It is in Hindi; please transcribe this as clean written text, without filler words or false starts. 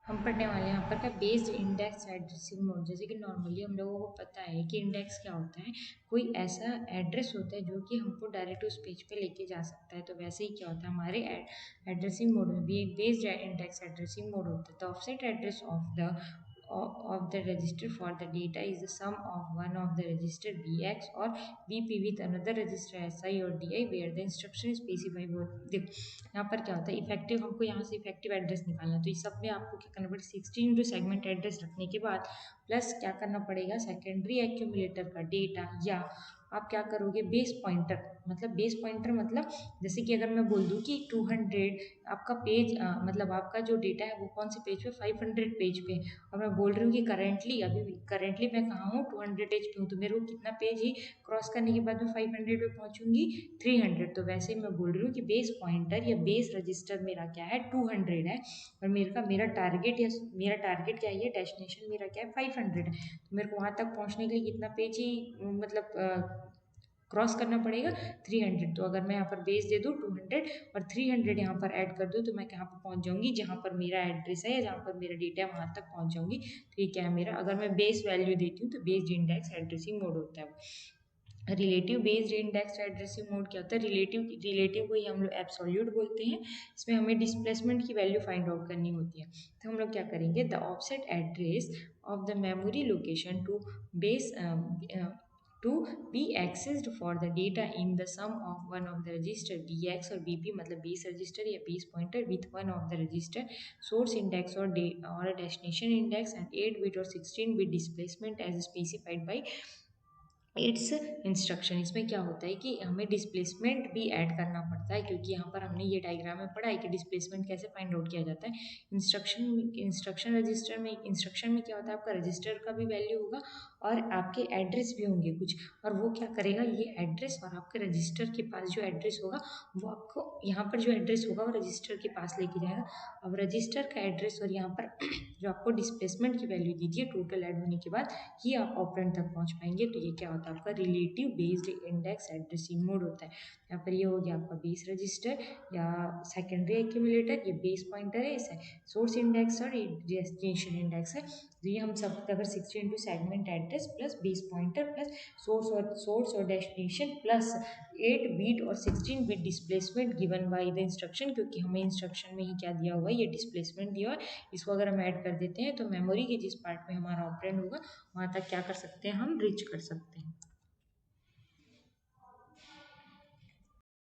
हम पढ़ने वाले हैं यहाँ पर का बेस्ड इंडेक्स एड्रेसिंग मोड। जैसे कि नॉर्मली हम लोगों को पता है कि इंडेक्स क्या होता है, कोई ऐसा एड्रेस होता है जो कि हमको डायरेक्ट उस पेज पे लेके जा सकता है। तो वैसे ही क्या होता है, हमारे एड्रेसिंग मोड में भी एक बेस्ड इंडेक्स एड्रेसिंग मोड होता है। The offset address of the register for the data is the sum of one of the register bx or bp with another register si or di where the instruction specify both। देखो यहाँ पर क्या होता है, इफेक्टिव हमको यहाँ से इफेक्टिव एड्रेस निकालना है। तो इस सब में आपको क्या करना पड़ेगा, 16 इंटू सेगमेंट एड्रेस रखने के बाद प्लस क्या करना पड़ेगा, सेकेंडरी एक्यूमुलेटर का डेटा, या आप क्या करोगे, बेस पॉइंटर। मतलब बेस पॉइंटर मतलब जैसे कि अगर मैं बोल दूँ कि 200 आपका पेज मतलब आपका जो डेटा है वो कौन से पेज पे, 500 पेज पे, और मैं बोल रही हूँ कि करेंटली मैं कहाँ हूँ, 200 पेज पे हूँ। तो मेरे को कितना पेज ही क्रॉस करने के बाद मैं 500 पे पहुँचूंगी, 300। तो वैसे ही मैं बोल रही हूँ कि बेस पॉइंटर या बेस रजिस्टर मेरा क्या है, 200 है, और मेरा टारगेट क्या है, डेस्टिनेशन मेरा क्या है, 500 है। तो मेरे को वहाँ तक पहुँचने के लिए कितना पेज ही मतलब क्रॉस करना पड़ेगा, 300। तो अगर मैं यहाँ पर बेस दे दूँ 200 और 300 यहाँ पर ऐड कर दूँ, तो मैं कहाँ पर पहुँच जाऊँगी, जहाँ पर मेरा एड्रेस है या जहाँ पर मेरा डेटा है वहाँ तक पहुँच जाऊँगी। तो ये क्या है मेरा, अगर मैं बेस वैल्यू देती हूँ तो बेस्ड इंडेक्स एड्रेसिंग मोड होता है। Relative based index addressing mode क्या होता है, रिलेटिव को ही हम लोग एब्सोल्यूट बोलते हैं। इसमें हमें डिस्प्लेसमेंट की वैल्यू फाइंड आउट करनी होती है। तो हम लोग क्या करेंगे, the offset address of the memory location to be accessed for the data in the sum of one of the register bx or bp मतलब base register या base pointer with one of the register source index or a destination index and 8 bit or 16 bit displacement as specified by it's instruction. इसमें क्या होता है कि हमें डिस्प्लेसमेंट भी ऐड करना पड़ता है, क्योंकि यहाँ पर हमने ये डायग्राम में पढ़ा है कि डिस्प्लेसमेंट कैसे फाइंड आउट किया जाता है। इंस्ट्रक्शन रजिस्टर में, इंस्ट्रक्शन में क्या होता है, आपका रजिस्टर का भी वैल्यू होगा और आपके एड्रेस भी होंगे कुछ, और वो क्या करेगा, ये एड्रेस और आपके रजिस्टर के पास जो एड्रेस होगा वो आपको यहाँ पर जो एड्रेस होगा वो रजिस्टर के पास लेके जाएगा। अब रजिस्टर का एड्रेस और यहाँ पर जो आपको डिस्प्लेसमेंट की वैल्यू दीजिए टोटल ऐड होने के बाद ही आप ऑपरेंड तक पहुँच पाएंगे। तो ये क्या होता है, आपका relative based index addressing mode होता है। यहाँ पर ये हो गया आपका बेस रजिस्टर या सेकेंडरी एक्यूमुलेटर, ये बेस पॉइंटर है, इसे सोर्स इंडेक्स और डेस्टिनेशन इंडेक्स है। तो ये हम सब अगर 16 into segment address plus base pointer plus source और डेस्टिनेशन प्लस 8 बीट और 16 bit displacement given by the instruction, क्योंकि हमें इंस्ट्रक्शन में ही क्या दिया हुआ है, ये डिस्प्लेसमेंट दिया हुआ है। इसको अगर हम ऐड कर देते हैं तो मेमोरी के जिस पार्ट में हमारा ऑपरेंड होगा वहाँ तक क्या कर सकते हैं, हम रीच कर सकते हैं।